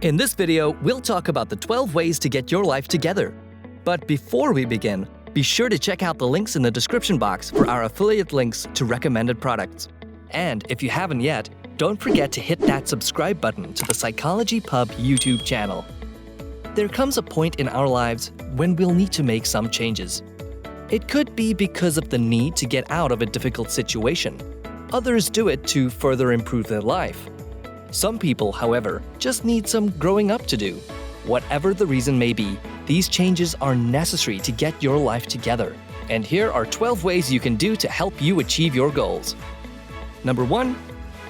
In this video, we'll talk about the 12 ways to get your life together. But before we begin, be sure to check out the links in the description box for our affiliate links to recommended products. And if you haven't yet, don't forget to hit that subscribe button to the Psychology Pub YouTube channel. There comes a point in our lives when we'll need to make some changes. It could be because of the need to get out of a difficult situation. Others do it to further improve their life. Some people, however, just need some growing up to do. Whatever the reason may be, these changes are necessary to get your life together. And here are 12 ways you can do to help you achieve your goals. Number 1.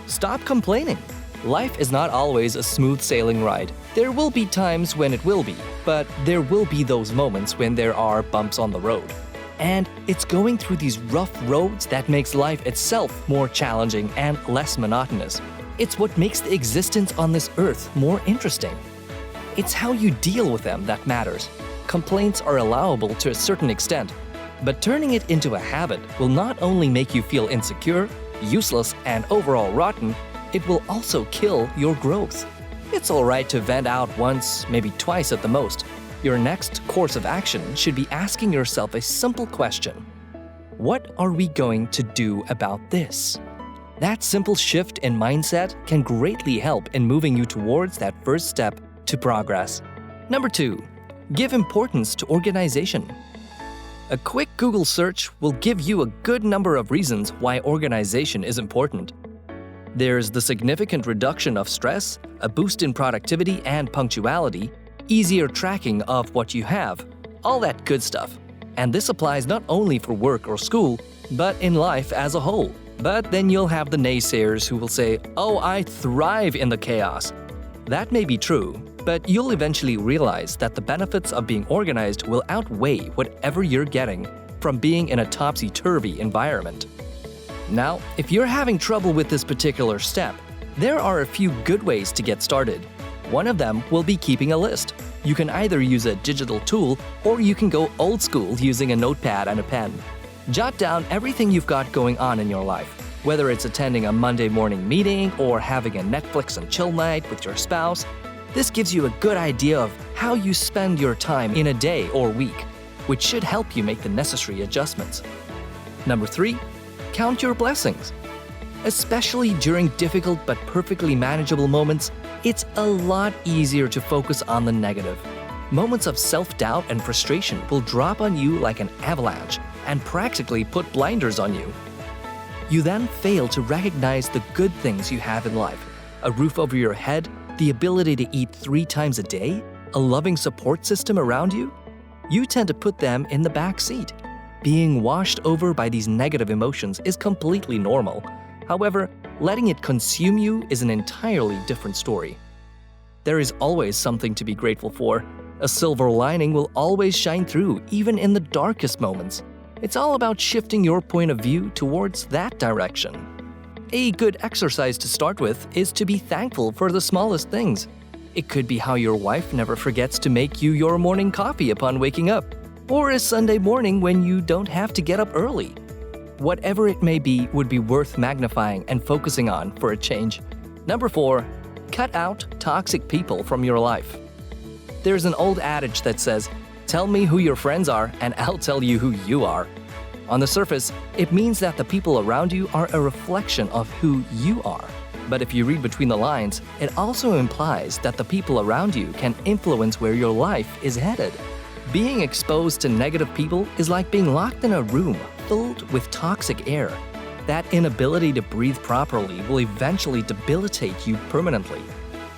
Stop complaining. Life is not always a smooth sailing ride. There will be times when it will be, but there will be those moments when there are bumps on the road. And it's going through these rough roads that makes life itself more challenging and less monotonous. It's what makes the existence on this earth more interesting. It's how you deal with them that matters. Complaints are allowable to a certain extent, but turning it into a habit will not only make you feel insecure, useless, and overall rotten, it will also kill your growth. It's alright to vent out once, maybe twice at the most. Your next course of action should be asking yourself a simple question. What are we going to do about this? That simple shift in mindset can greatly help in moving you towards that first step to progress. Number 2. Give importance to organization. A quick Google search will give you a good number of reasons why organization is important. There's the significant reduction of stress, a boost in productivity and punctuality, easier tracking of what you have, all that good stuff. And this applies not only for work or school, but in life as a whole. But then you'll have the naysayers who will say, "Oh, I thrive in the chaos." That may be true, but you'll eventually realize that the benefits of being organized will outweigh whatever you're getting from being in a topsy-turvy environment. Now, if you're having trouble with this particular step, there are a few good ways to get started. One of them will be keeping a list. You can either use a digital tool or you can go old school using a notepad and a pen. Jot down everything you've got going on in your life, whether it's attending a Monday morning meeting or having a Netflix and chill night with your spouse. This gives you a good idea of how you spend your time in a day or week, which should help you make the necessary adjustments. Number 3. Count your blessings. Especially during difficult but perfectly manageable moments, it's a lot easier to focus on the negative. Moments of self-doubt and frustration will drop on you like an avalanche and practically put blinders on you. You then fail to recognize the good things you have in life. A roof over your head, the ability to eat 3 times a day, a loving support system around you. You tend to put them in the back seat. Being washed over by these negative emotions is completely normal. However, letting it consume you is an entirely different story. There is always something to be grateful for. A silver lining will always shine through, even in the darkest moments. It's all about shifting your point of view towards that direction. A good exercise to start with is to be thankful for the smallest things. It could be how your wife never forgets to make you your morning coffee upon waking up, or a Sunday morning when you don't have to get up early. Whatever it may be would be worth magnifying and focusing on for a change. Number 4. Cut out toxic people from your life. There's an old adage that says, "Tell me who your friends are and I'll tell you who you are." On the surface, it means that the people around you are a reflection of who you are. But if you read between the lines, it also implies that the people around you can influence where your life is headed. Being exposed to negative people is like being locked in a room filled with toxic air. That inability to breathe properly will eventually debilitate you permanently.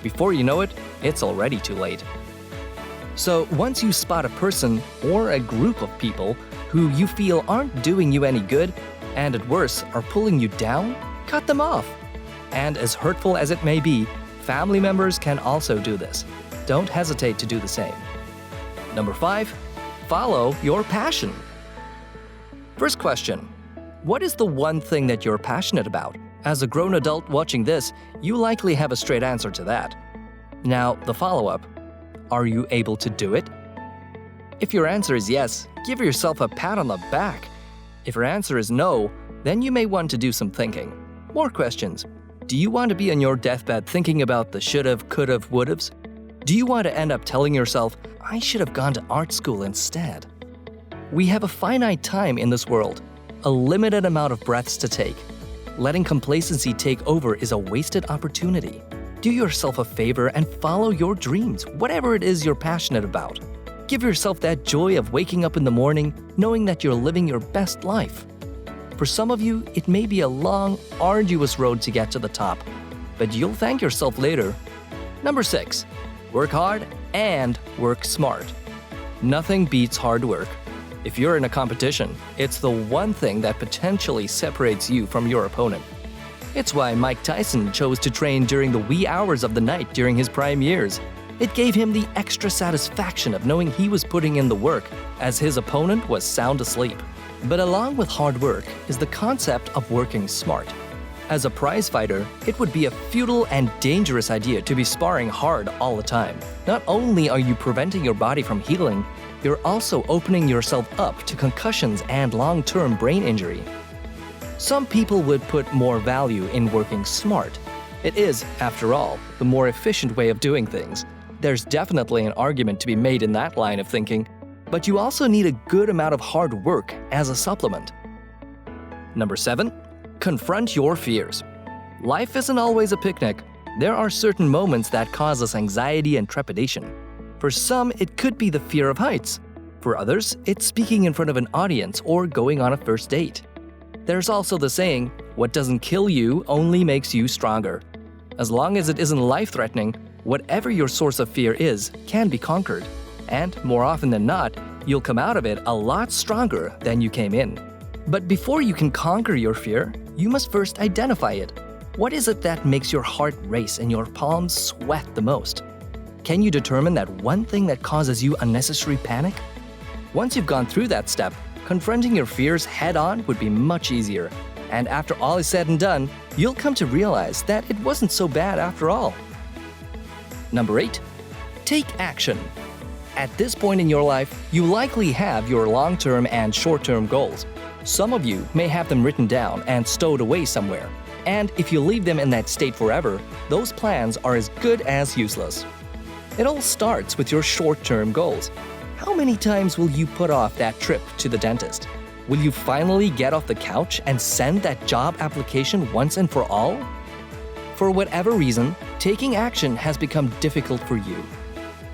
Before you know it, it's already too late. So once you spot a person or a group of people who you feel aren't doing you any good and at worst are pulling you down, cut them off. And as hurtful as it may be, family members can also do this. Don't hesitate to do the same. Number 5. Follow your passion. First question. What is the one thing that you're passionate about? As a grown adult watching this, you likely have a straight answer to that. Now, the follow-up. Are you able to do it? If your answer is yes, give yourself a pat on the back. If your answer is no, then you may want to do some thinking. More questions. Do you want to be on your deathbed thinking about the should've, could've, would'ves? Do you want to end up telling yourself, I should have gone to art school instead? We have a finite time in this world, a limited amount of breaths to take. Letting complacency take over is a wasted opportunity. Do yourself a favor and follow your dreams, whatever it is you're passionate about. Give yourself that joy of waking up in the morning knowing that you're living your best life. For some of you, it may be a long, arduous road to get to the top, but you'll thank yourself later. Number 6, work hard and work smart. Nothing beats hard work. If you're in a competition, it's the one thing that potentially separates you from your opponent. It's why Mike Tyson chose to train during the wee hours of the night during his prime years. It gave him the extra satisfaction of knowing he was putting in the work, as his opponent was sound asleep. But along with hard work is the concept of working smart. As a prize fighter, it would be a futile and dangerous idea to be sparring hard all the time. Not only are you preventing your body from healing, you're also opening yourself up to concussions and long-term brain injury. Some people would put more value in working smart. It is, after all, the more efficient way of doing things. There's definitely an argument to be made in that line of thinking, but you also need a good amount of hard work as a supplement. Number 7, confront your fears. Life isn't always a picnic. There are certain moments that cause us anxiety and trepidation. For some, it could be the fear of heights. For others, it's speaking in front of an audience or going on a first date. There's also the saying, what doesn't kill you only makes you stronger. As long as it isn't life-threatening, whatever your source of fear is can be conquered. And more often than not, you'll come out of it a lot stronger than you came in. But before you can conquer your fear, you must first identify it. What is it that makes your heart race and your palms sweat the most? Can you determine that one thing that causes you unnecessary panic? Once you've gone through that step, confronting your fears head-on would be much easier. And after all is said and done, you'll come to realize that it wasn't so bad after all. Number 8, take action. At this point in your life, you likely have your long-term and short-term goals. Some of you may have them written down and stowed away somewhere. And if you leave them in that state forever, those plans are as good as useless. It all starts with your short-term goals. How many times will you put off that trip to the dentist? Will you finally get off the couch and send that job application once and for all? For whatever reason, taking action has become difficult for you.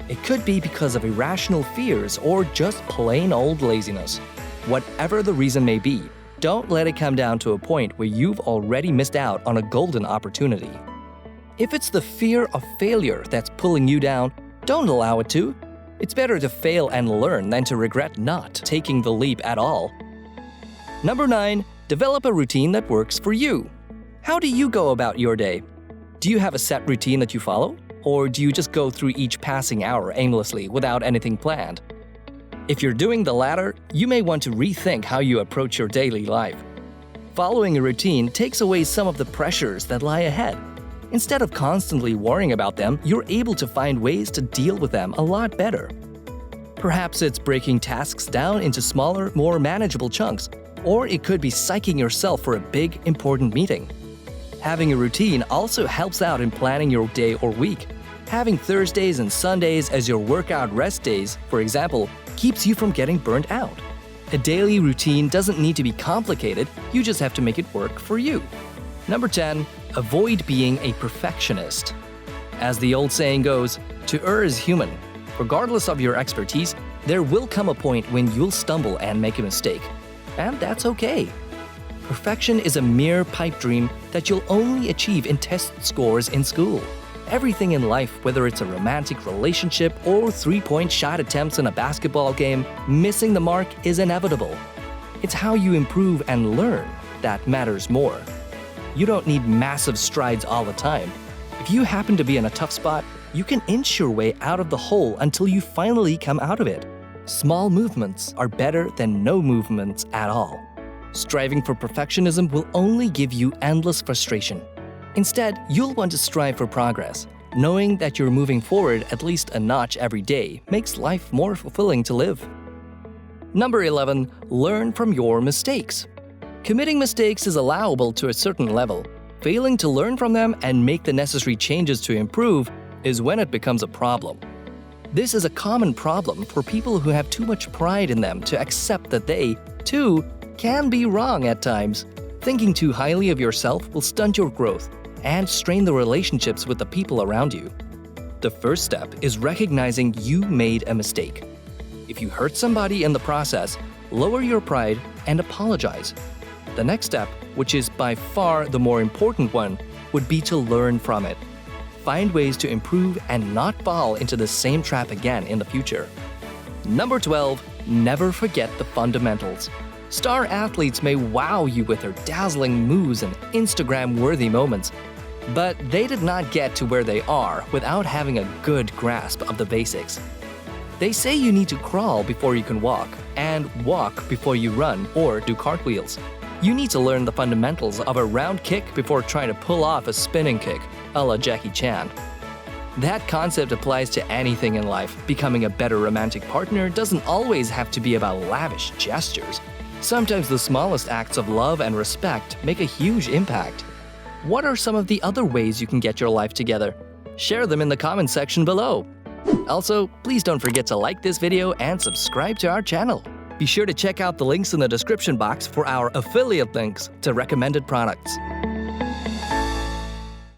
It could be because of irrational fears or just plain old laziness. Whatever the reason may be, don't let it come down to a point where you've already missed out on a golden opportunity. If it's the fear of failure that's pulling you down, don't allow it to. It's better to fail and learn than to regret not taking the leap at all. Number 9, develop a routine that works for you. How do you go about your day? Do you have a set routine that you follow? Or do you just go through each passing hour aimlessly without anything planned? If you're doing the latter, you may want to rethink how you approach your daily life. Following a routine takes away some of the pressures that lie ahead. Instead of constantly worrying about them, you're able to find ways to deal with them a lot better. Perhaps it's breaking tasks down into smaller, more manageable chunks, or it could be psyching yourself for a big, important meeting. Having a routine also helps out in planning your day or week. Having Thursdays and Sundays as your workout rest days, for example, keeps you from getting burnt out. A daily routine doesn't need to be complicated, you just have to make it work for you. Number 10, avoid being a perfectionist. As the old saying goes, to err is human. Regardless of your expertise, there will come a point when you'll stumble and make a mistake. And that's okay. Perfection is a mere pipe dream that you'll only achieve in test scores in school. Everything in life, whether it's a romantic relationship or three-point shot attempts in a basketball game, missing the mark is inevitable. It's how you improve and learn that matters more. You don't need massive strides all the time. If you happen to be in a tough spot, you can inch your way out of the hole until you finally come out of it. Small movements are better than no movements at all. Striving for perfectionism will only give you endless frustration. Instead, you'll want to strive for progress. Knowing that you're moving forward at least a notch every day makes life more fulfilling to live. Number 11, learn from your mistakes. Committing mistakes is allowable to a certain level. Failing to learn from them and make the necessary changes to improve is when it becomes a problem. This is a common problem for people who have too much pride in them to accept that they, too, can be wrong at times. Thinking too highly of yourself will stunt your growth and strain the relationships with the people around you. The first step is recognizing you made a mistake. If you hurt somebody in the process, lower your pride and apologize. The next step, which is by far the more important one, would be to learn from it. Find ways to improve and not fall into the same trap again in the future. Number 12, never forget the fundamentals. Star athletes may wow you with their dazzling moves and Instagram-worthy moments, but they did not get to where they are without having a good grasp of the basics. They say you need to crawl before you can walk, and walk before you run or do cartwheels. You need to learn the fundamentals of a round kick before trying to pull off a spinning kick, a la Jackie Chan. That concept applies to anything in life. Becoming a better romantic partner doesn't always have to be about lavish gestures. Sometimes the smallest acts of love and respect make a huge impact. What are some of the other ways you can get your life together? Share them in the comment section below. Also, please don't forget to like this video and subscribe to our channel. Be sure to check out the links in the description box for our affiliate links to recommended products.